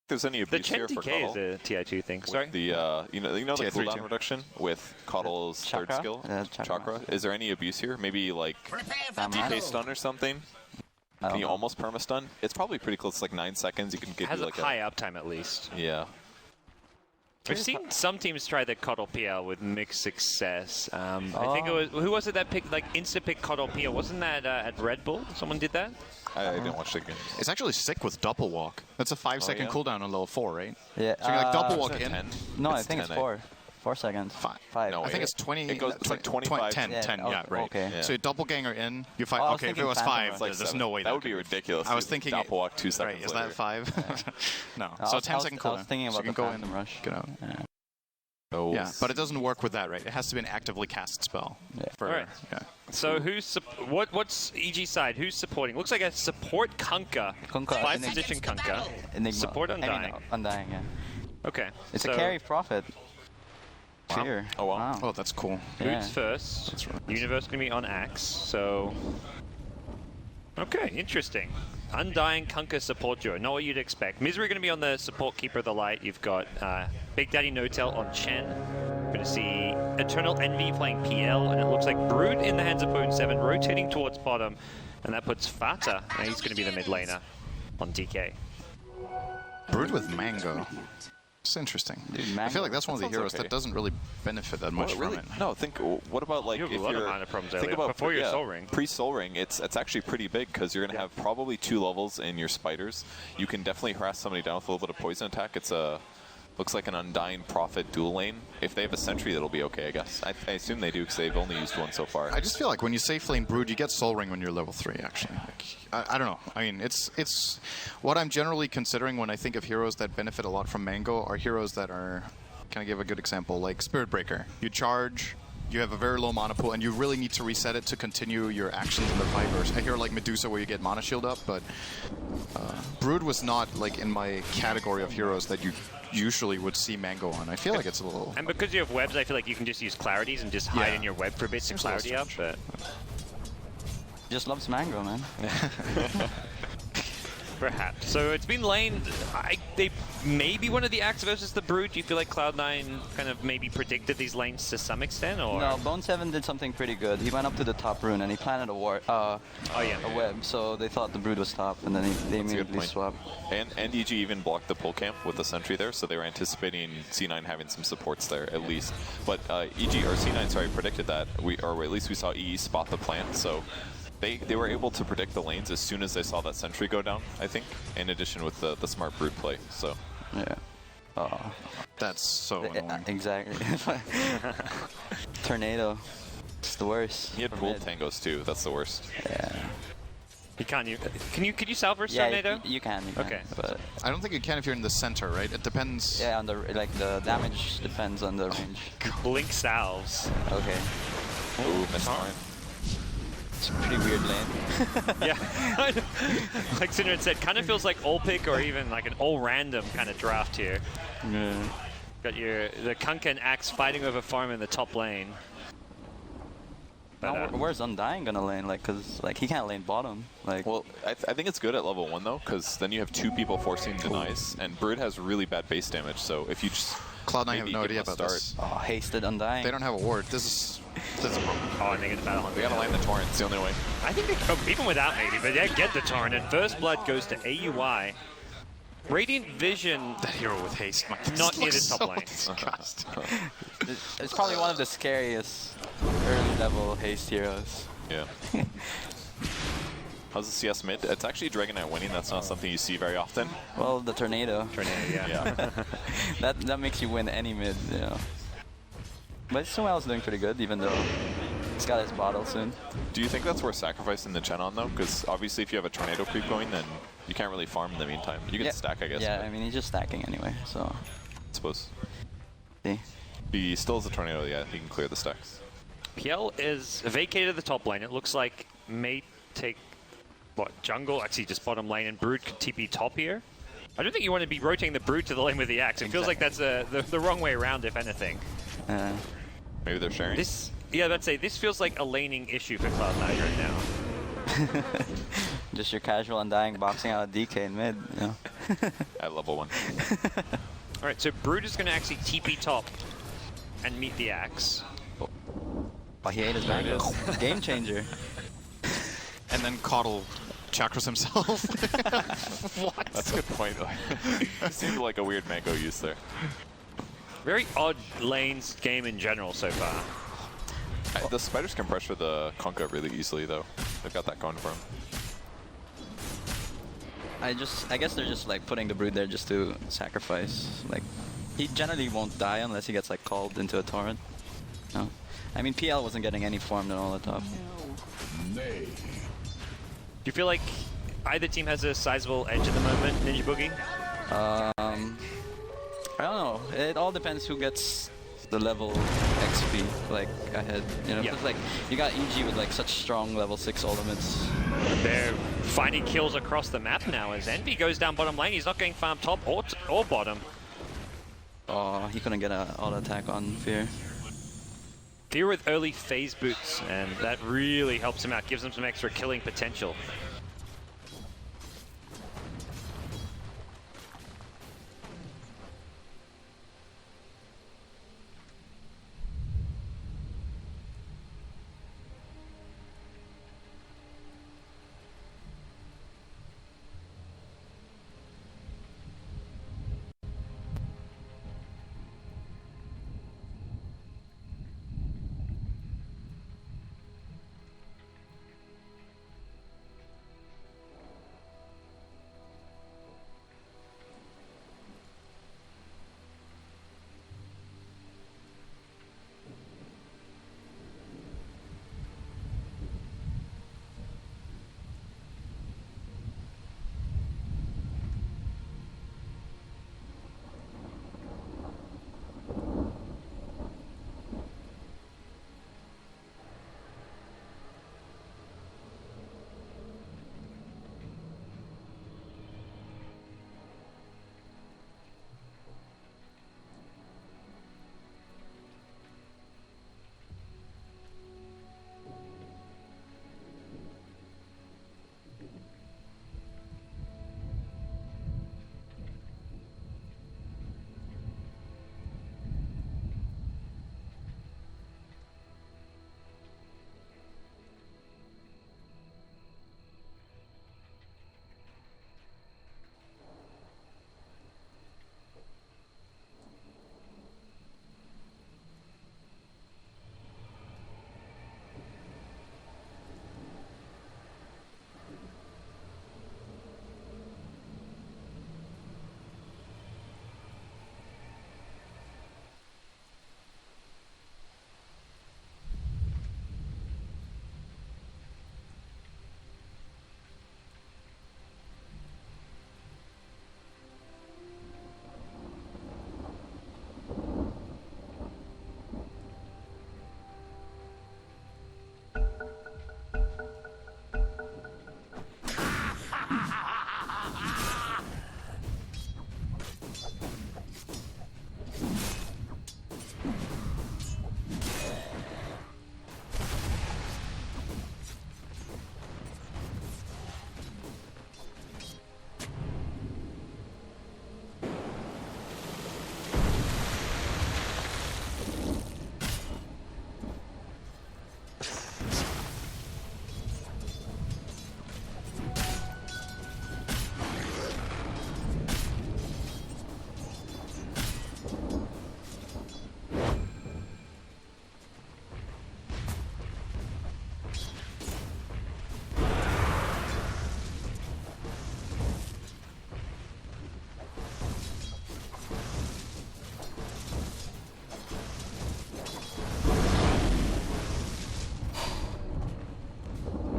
There's any The abuse here Chen for DK Cuddle? is a TI2 thing. Sorry? The you know the cooldown reduction with Cuddle's third Chakra? skill, Chakra. Is there any abuse here? Maybe like DK stun or something? Can you almost perma stun? It's probably pretty close, like 9 seconds. You can get has like a high uptime at least. Yeah. We've seen some teams try the Cuddle PL with mixed success. I think it was, who was it that picked, like, insta-pick Cuddle PL? Wasn't that at Red Bull? Someone did that? I didn't watch the game. It's actually sick with double walk. That's a 5-second cooldown on level 4, right? Yeah. So you like double walk in. 10? No, I think it's 4. 4 seconds. 5. No, I think it's 20. It goes, it's like 25. 10, yeah, right. Okay. So you double ganger in, you fight. Okay, if it was 5, like there's no way that would be ridiculous. I was thinking double walk 2 seconds Right, is later. that 5? No. I So was- 10-second cooldown. I was thinking so about you the can go Phantom in, Rush. get out. Yeah. Oh. Yeah, but it doesn't work with that, right? It has to be an actively cast spell. Yeah. For, Alright. yeah. So what's EG side? Who's supporting? Looks like a support Kunkka. Kunkka, 5th Enigma. edition Kunkka. Enigma. Support I mean, Undying. Undying, yeah. Okay. It's so a carry prophet. Wow. Fear. Oh, wow. Oh, that's cool. Yeah. Boots first. That's right. Universe going to be on Axe, so... Okay, interesting. Undying Kunkka support duo, not what you'd expect. Misery going to be on the support Keeper of the Light. You've got Big Daddy No-Tail on Chen. Going to see Eternal Envy playing PL, and it looks like Brood in the hands of Bo3, rotating towards bottom, and that puts Fata, and he's going to be the mid laner on DK. Brood with Mango. It's interesting. Dude, I feel like that's one of the sounds heroes okay. that doesn't really benefit that much really? from it. No, what about like You have if a lot of you're mana problems think earlier, about before your Soul Ring. Pre-Soul Ring, it's actually pretty big because you're gonna have probably 2 levels in your spiders. You can definitely harass somebody down with a little bit of poison attack. It's a looks like an Undying Prophet dual lane. If they have a sentry, that'll be okay, I guess. I assume they do because they've only used one so far. I just feel like when you safe lane Brood, you get Soul Ring when you're level 3, actually. Like, I don't know. I mean, it's what I'm generally considering when I think of heroes that benefit a lot from Mango are heroes that are, can I give a good example? Like Spirit Breaker. You charge, you have a very low mana pool, and you really need to reset it to continue your actions in the fight. Or a hero like Medusa where you get mana shield up, but Brood was not like in my category of heroes that you usually would see Mango on. I feel like it's a little... And because you have webs, I feel like you can just use clarities and just hide Yeah. in your web for a bit to Seems a little clarity up, but... Just loves Mango, man. Perhaps. So it's been lane. They maybe one of the acts versus the Brood. Do you feel like Cloud9 kind of maybe predicted these lanes to some extent, or? No, Bo3 did something pretty good. He went up to the top rune and he planted a web, so they thought the Brood was top, and then they immediately swapped. And EG even blocked the pull camp with the sentry there, so they were anticipating C9 having some supports there at least. But C9 predicted that, or at least we saw EE spot the plant, so they were able to predict the lanes as soon as they saw that sentry go down, I think, in addition with the smart Brood play, so. Yeah. Oh. That's so annoying. Exactly. Tornado. It's the worst. He had pooled tangos too, that's the worst. Yeah. You can't. Could you salvers Yeah, Tornado? you can. Okay. But I don't think you can if you're in the center, right? It depends. yeah, on the the damage depends on the range. Blink salves. Okay. Ooh, missed mine. It's a pretty weird lane. Yeah. Like Sinner said, kind of feels like all pick or even like an all random kind of draft here. Yeah. Got the Kunkka and Axe fighting over farm in the top lane. But, Now, where's Undying gonna lane? Like, cause like he can't lane bottom. Like, Well, I think it's good at level 1 though, because then you have 2 people forcing denies, and Brood has really bad base damage, so if you just Cloud9 have maybe no give idea him a about start. this. oh, hasted Undying. They don't have a ward. This is a problem. oh, I think it's Battle We gotta land the torrent, it's the only way. I think they could, even without maybe, but yeah, get the torrent. And First Blood goes to AUI. Radiant Vision, That hero with haste, my God, not near the looks top so lane. disgusting. It's probably one of the scariest early level haste heroes. Yeah. How's the CS mid? It's actually Dragon Knight winning, that's not something you see very often. Well, the tornado. Yeah. that makes you win any mid, you know. But Sumail's doing pretty good, even though he's got his bottle soon. Do you think that's worth sacrificing the Chen on though? Because obviously if you have a tornado creep going, then you can't really farm in the meantime. You can stack, I guess. Yeah, but I mean, he's just stacking anyway, so. I suppose. See? He still has a tornado, yeah, he can clear the stacks. PL is vacated the top lane. It looks like may take, what, jungle? Actually, just bottom lane, and Brood could TP top here. I don't think you want to be rotating the Brood to the lane with the Axe. It feels like that's the wrong way around, if anything. Maybe they're sharing? Yeah, let's say this feels like a laning issue for Cloud9 right now. Just your casual Undying boxing out a DK in mid, you know. at level 1. All right, so Brood is going to actually TP top and meet the Axe. Oh, he ate his mango. Game changer. And then Coddle chakras himself. What? That's a good point. Seemed like a weird mango use there. Very odd lanes game in general so far. The spiders can pressure the Kunkka really easily, though. They've got that going for them. I guess they're just like putting the Brood there just to sacrifice. Like, he generally won't die unless he gets like called into a torrent. No, I mean PL wasn't getting any farm at all at top. Do you feel like either team has a sizable edge at the moment, Ninja Boogie? I don't know. It all depends who gets the level XP like ahead. You know, because like you got EG with like such strong level 6 ultimates. They're finding kills across the map now as Envy goes down bottom lane. He's not getting farmed top or bottom. Oh, he couldn't get an auto attack on Fear. Fear with early phase boots, and that really helps him out, gives him some extra killing potential.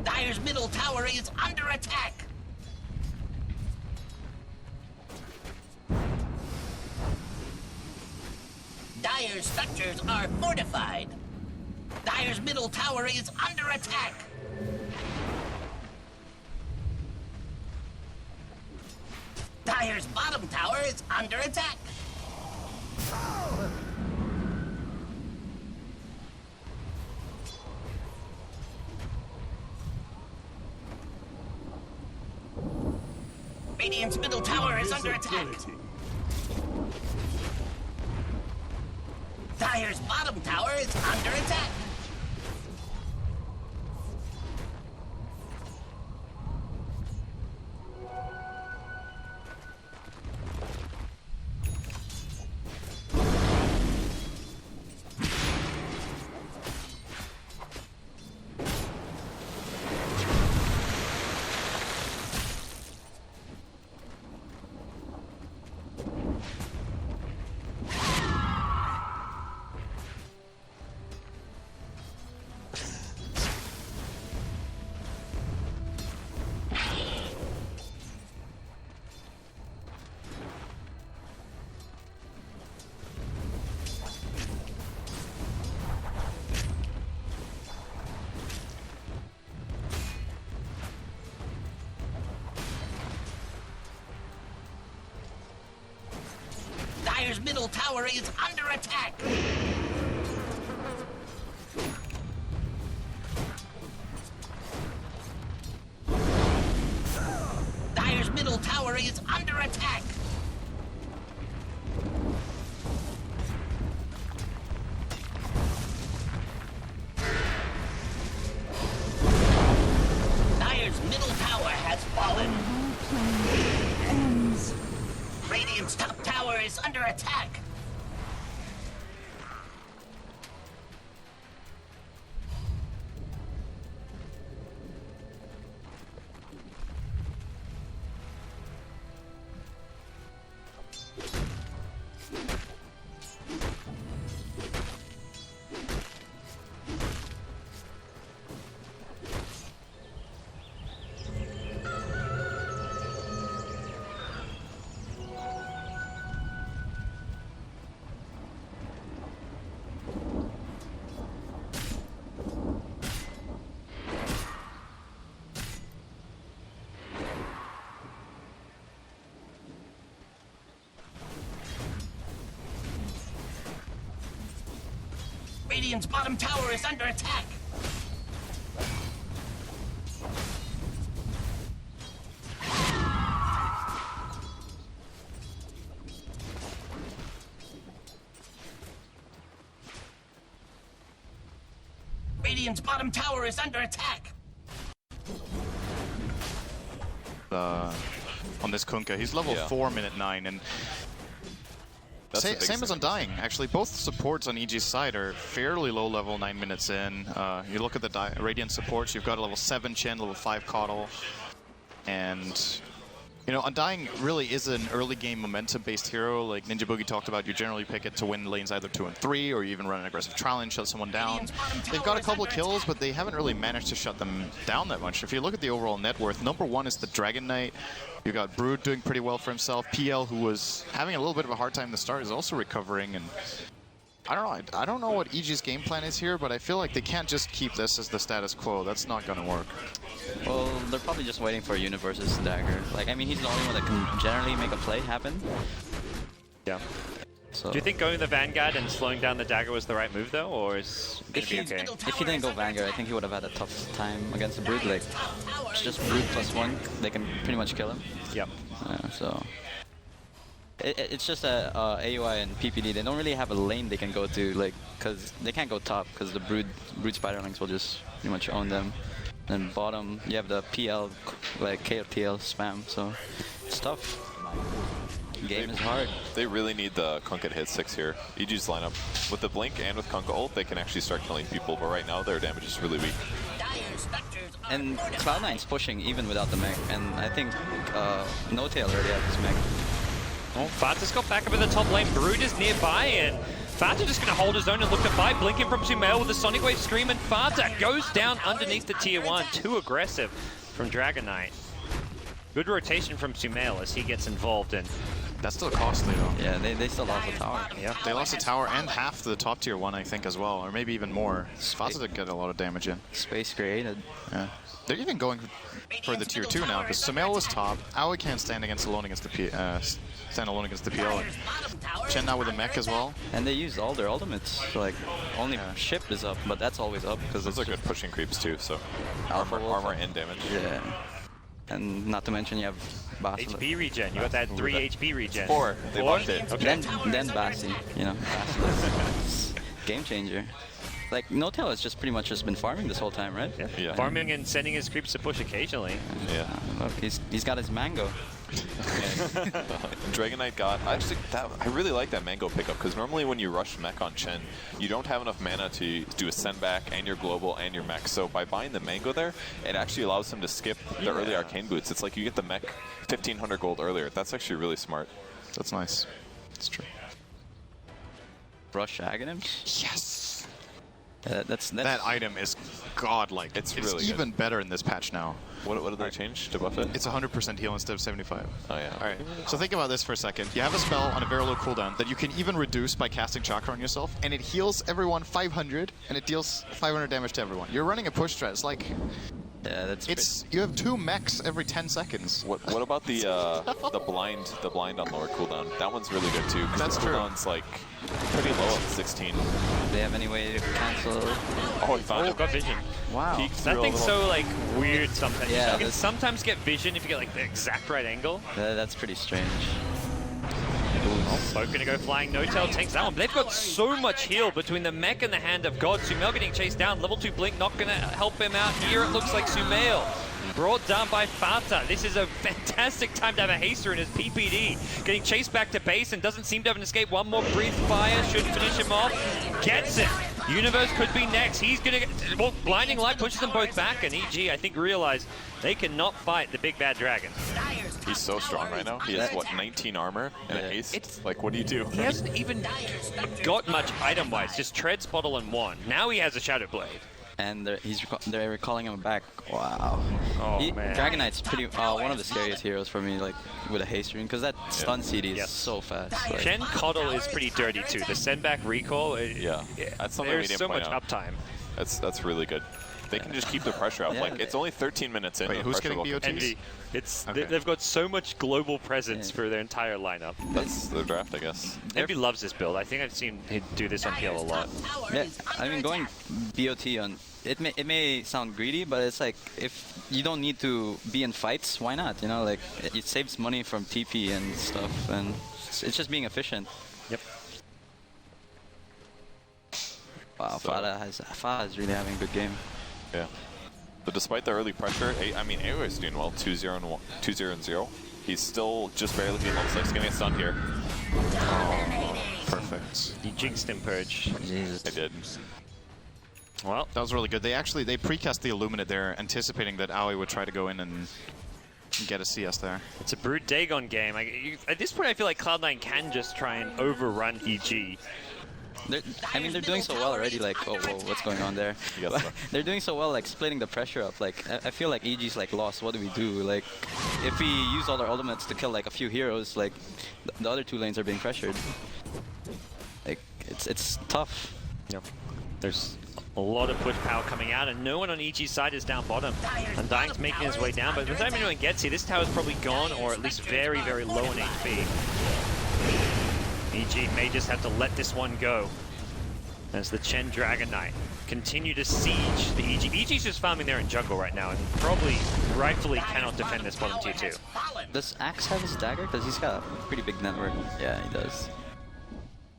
Dire's middle tower is under attack. Dire's structures are fortified. Dire's middle tower is under attack. Dire's bottom tower is under attack. Radiant's middle tower is under attack. Dire's bottom tower is under attack. Dire's middle tower is under attack. Dire's middle tower is under attack. Dire's middle tower has fallen. Radiant's top tower is under attack. Radiant's bottom tower is under attack. Radiant's bottom tower is under attack. On this Kunkka, he's level 4, minute 9, and same as Undying, actually. Both supports on EG's side are fairly low level 9 minutes in. You look at the Radiant supports, you've got a level 7 Chen, level 5 Coddle, and you know, Undying really is an early game momentum-based hero. Like Ninja Boogie talked about, you generally pick it to win lanes either 2 and 3, or you even run an aggressive trial and shut someone down. They've got a couple of kills, but they haven't really managed to shut them down that much. If you look at the overall net worth, number 1 is the Dragon Knight. You got Brood doing pretty well for himself. PL, who was having a little bit of a hard time to start, is also recovering. And I don't know what EG's game plan is here, but I feel like they can't just keep this as the status quo. That's not going to work. Well, they're probably just waiting for Universe's dagger. Like, I mean, he's the only one that can generally make a play happen. Yeah. So. Do you think going the Vanguard and slowing down the dagger was the right move, though, or is it okay? If he didn't go Vanguard, I think he would have had a tough time against the Brood. Like, it's just Brood +1. They can pretty much kill him. Yep. So it's just a AUI and PPD. They don't really have a lane they can go to, like, because they can't go top because the Brood Spiderlings will just pretty much own them. And bottom, you have the PL, like KOTL spam. So it's tough. Game is hard. They really need the Kunkka to hit 6 here. EG's lineup, with the Blink and with Kunkka ult, they can actually start killing people, but right now their damage is really weak. And Cloud9's pushing even without the mech, and I think No-Tail already has his mech. Oh, Fata's got back up in the top lane. Brood is nearby, and Fata just going to hold his own and look to fight. Blinking from Sumail with the Sonic Wave Scream, and Fata goes down underneath the tier 1. Too aggressive from Dragon Knight. Good rotation from Sumail as he gets involved in. That's still costly, though. Yeah, they still lost the tower. Yeah, they lost the tower and half the top tier 1, I think, as well, or maybe even more. Fata did get a lot of damage in. Space created. Yeah. They're even going for the tier 2 now, because Sumail was top. Aoi can't stand alone against the PL. Chen now with a mech as well. And they used all their ultimates. Like, only ship is up, but that's always up because those are good pushing creeps too. So armor and damage. Yeah. And not to mention you have Basilisk. HP regen. You got that 3 HP regen. 4. They buffed it. Okay. Then Bassi, you know, Basilisk. Game changer. Like, No-Tail has just pretty much just been farming this whole time, right? Yeah. Farming and sending his creeps to push occasionally. Yeah. Look, he's got his mango. Dragon Knight got actually I really like that mango pickup because normally when you rush mech on Chen, you don't have enough mana to do a send back and your global and your mech. So by buying the mango there, it actually allows him to skip the early arcane boots. It's like you get the mech 1,500 gold earlier. That's actually really smart. That's nice. That's true. Rush Aghanim? Yes! That's That item is godlike. It's really good. even better in this patch now. What did they change to buff it? It's 100% heal instead of 75. Oh yeah. All right. So think about this for a second. You have a spell on a very low cooldown that you can even reduce by casting Chakra on yourself, and it heals everyone 500, and it deals 500 damage to everyone. You're running a push strat. It's like you have 2 mechs every 10 seconds. What about the blind on lower cooldown? That one's really good too. That's the true. cooldown's like pretty low at 16. Do they have any way to cancel? Oh, he found Oh, it. got vision. Wow. Peeked That through a thing's little- so like weird sometimes. Yeah, You can that's- sometimes get vision if you get like the exact right angle. That's pretty strange. Both gonna go flying. No-Tail takes that one. But they've got so much heal between the mech and the hand of God. Sumail getting chased down. Level 2 Blink not gonna help him out here. It looks like Sumail brought down by Fata. This is a fantastic time to have a haster in his PPD. Getting chased back to base and doesn't seem to have an escape. One more breathe fire should finish him off. Gets it. Universe could be next. He's gonna get, well, blinding light pushes them both back, and EG I think realized they cannot fight the big bad dragon. He's so strong right now. He has what 19 armor and a haste. It's- Like what do you do? He hasn't even got much item-wise. Just treads, bottle, and one. Now he has a Shadow Blade. And they're recalling him back. Wow. Oh, man. Dragon Knight's pretty one of the scariest heroes for me, like with a haste ring, because that stun CD is Yes. so fast. Like, Chen Coddle is pretty dirty too. The send back recall. Yeah. That's something we There's didn't so point much out. uptime. That's really good. They can just keep the pressure up. Yeah, like it's only 13 minutes in. Wait, and who's pressure getting will BOTs? Envy. It's Okay. they've got so much global presence Yeah. for their entire lineup. That's the draft, I guess. Envy loves this build. I think I've seen him do this on PL a lot. yeah, I mean going BOT on it may sound greedy, but it's like if you don't need to be in fights, why not? You know, like it saves money from TP and stuff, and it's just being efficient. Yep. Wow, So- Fada is really having a good game. Yeah. But despite the early pressure, I mean, AOA is doing well. 2-0 and 2-0 and 0. He's still just barely being level 6. Getting a stun here. Perfect. You jinxed him, Purge. I did. Well, That was really good. They precast the Illuminate there, anticipating that Aoi would try to go in and get a CS there. it's a Brood Dagon game. At this point, I feel like Cloud9 can just try and overrun EG. They're doing so well already. Like, oh, whoa, what's going on there? You got stuck. They're doing so well, like splitting the pressure up. Like, I feel like EG's like lost. What do we do? Like, if we use all our ultimates to kill like a few heroes, like the other 2 lanes are being pressured. Like, it's tough. Yep. There's a lot of push power coming out, and no one on EG's side is down bottom. Undying's making his way down, but by the time anyone gets here, this tower's probably gone, or at least very, very low in HP. EG may just have to let this one go as the Chen Dragon Knight continue to siege the EG. EG's just farming there in jungle right now, and probably rightfully cannot defend this bottom tier 2. Does Axe have his dagger? Because he's got a pretty big network. Yeah, he does.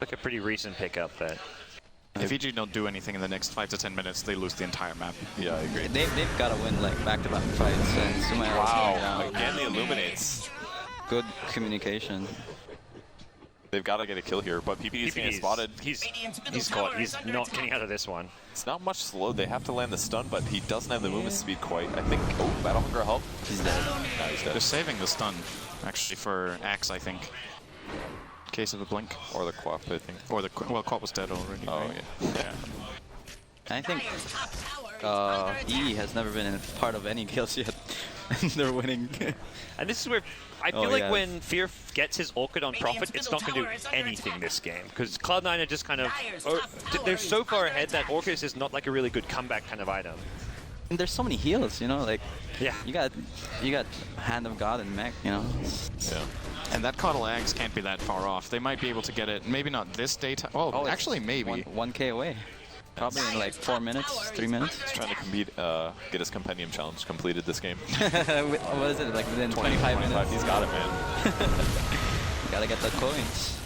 Look, a pretty recent pickup that. If EG don't do anything in the next 5 to 10 minutes, they lose the entire map. Yeah, I agree. They've got to win like back-to-back fights, and Sumail is going down. Again, the Illuminates. Good communication. They've got to get a kill here, but PPD's getting spotted. He's caught. He's not getting out of this one. It's not much slow. They have to land the stun, but he doesn't have the movement speed quite. I think. Oh, Battle Hunger help. He's dead. No, he's They're dead. saving the stun, actually, for Axe, I think. In case of a blink. Or the Quap, I think. Or well, Quap was dead already. Oh, right? yeah. I think E has never been a part of any kills yet. They're winning. And this is where I feel Oh, like yeah. when Fear gets his Orchid on Prophet, it's not going to do anything this game. Because Cloud9 are just kind of... they're so far ahead that Orchid is not like a really good comeback kind of item. And there's so many heals, you know, like Yeah. you got Hand of God and Mech, you know. Yeah. And that Coddle Axe can't be that far off. They might be able to get it, maybe not this daytime. Oh, it's actually, maybe. 1K away. Probably in like 4 minutes, 3 minutes. He's trying to compete, get his compendium challenge completed this game. What is it, like within 25 minutes? He's got it, man. Gotta get the coins.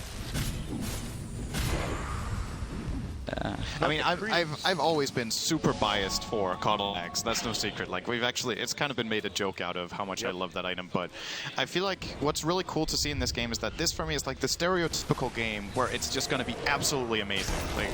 I mean, I've always been super biased for Coddle Axe. That's no secret. Like it's kind of been made a joke out of how much I love that item. But I feel like what's really cool to see in this game is that this for me is like the stereotypical game where it's just going to be absolutely amazing. Like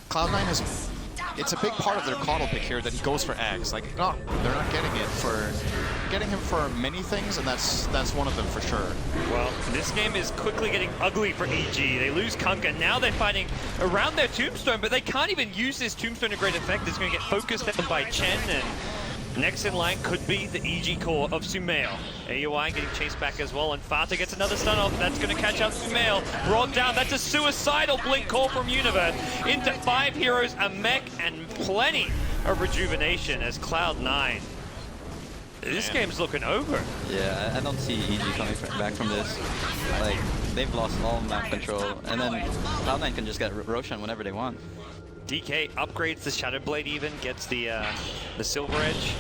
Cloud9 is, it's a big part of their Coddle pick here that he goes for Axe. Like no, they're not getting him for many things, and that's one of them for sure. Well, this game is quickly getting ugly for EG. They lose Kunkka. Now they're fighting around their Tombstone, but they can't even use this Tombstone to great effect. It's going to get focused on by Chen, and next in line could be the EG core of Sumail. AUI getting chased back as well, and Fata gets another stun off. That's going to catch up Sumail. Brought down. That's a suicidal blink call from Universe. Into 5 heroes, a mech, and plenty of rejuvenation as Cloud9. This game's looking over. Yeah, I don't see EG coming back from this. Like, they've lost all map control, and then Cloud9 can just get Roshan whenever they want. DK upgrades the Shadow Blade even, gets the Silver Edge.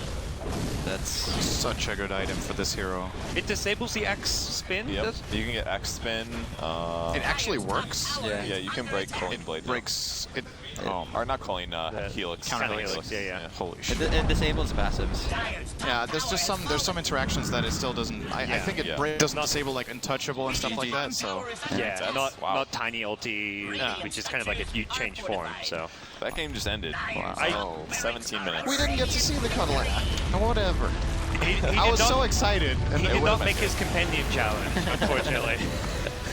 That's such a good item for this hero. It disables the X spin? Yep, you can get X spin. It actually works? Yeah, you can break Culling Blade. Breaks it. Or not Culling, Helix. Counter Helix, yeah. Holy shit. it disables passives. Yeah, there's just some interactions that it still doesn't. I think it doesn't disable like untouchable and stuff like that. So yeah, not tiny ulti, which is kind of like you change form. So that game just ended. Wow. 17 minutes. We didn't get to see the Cuddle. Whatever. I was so excited. He did not make his compendium challenge, unfortunately.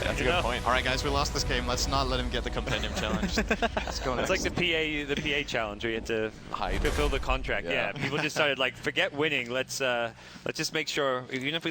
That's a good point. All right, guys, we lost this game. Let's not let him get the compendium challenge. Let's go next. It's like the PA challenge where you had to fulfill the contract. Yeah, people just started like, forget winning. Let's just make sure, even if we